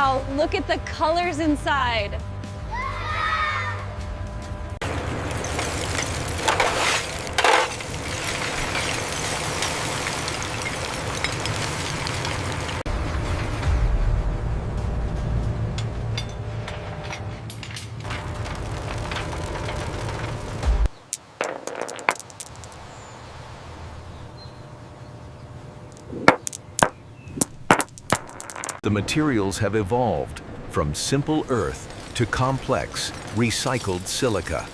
Wow, look at the colors inside. The materials have evolved from simple earth to complex, recycled silica.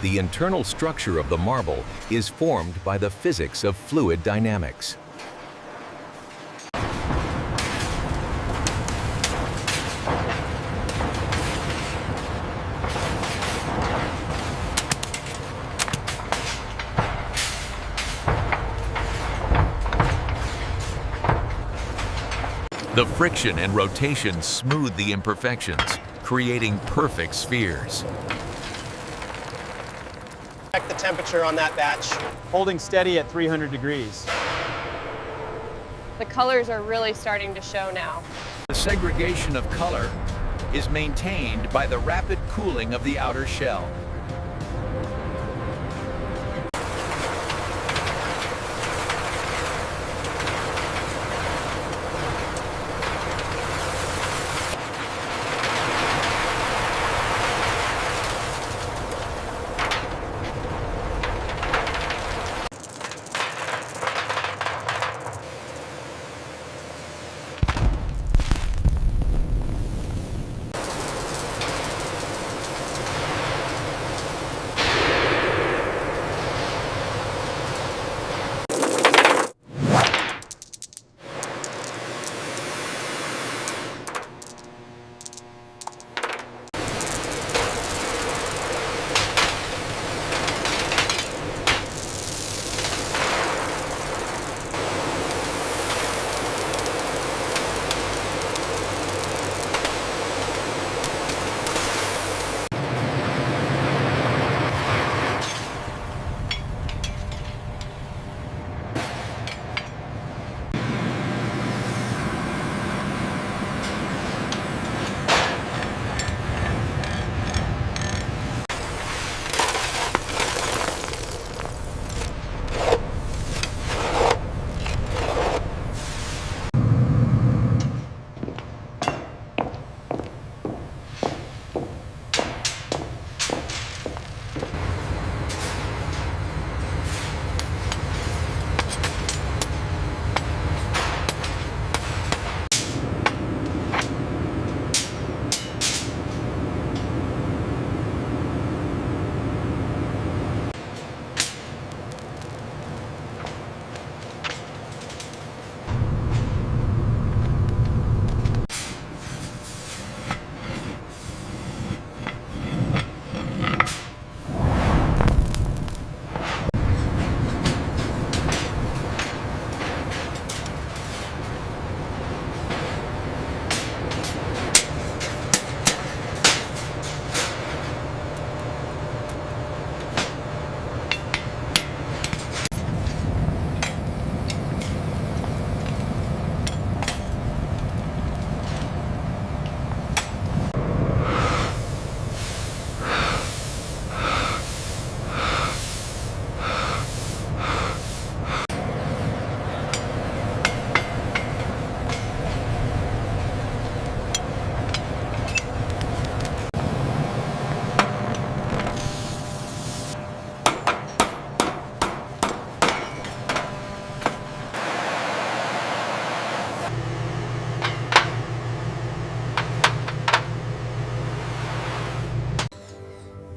The internal structure of the marble is formed by the physics of fluid dynamics. The friction and rotation smooth the imperfections, creating perfect spheres. Check the temperature on that batch. Holding steady at 300 degrees. The colors are really starting to show now. The segregation of color is maintained by the rapid cooling of the outer shell.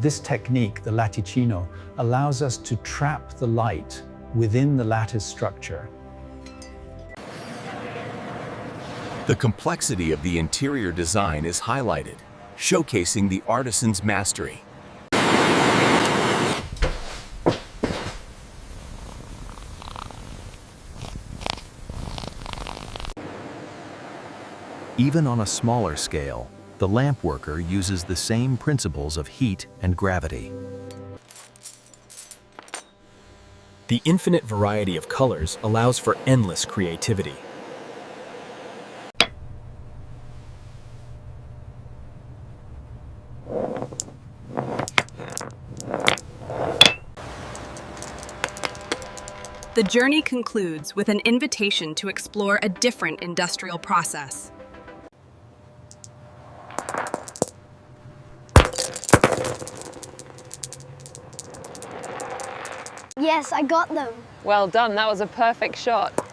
This technique, the latticino, allows us to trap the light within the lattice structure. The complexity of the interior design is highlighted, showcasing the artisan's mastery. Even on a smaller scale, the lampworker uses the same principles of heat and gravity. The infinite variety of colors allows for endless creativity. The journey concludes with an invitation to explore a different industrial process. Yes, I got them. Well done, that was a perfect shot.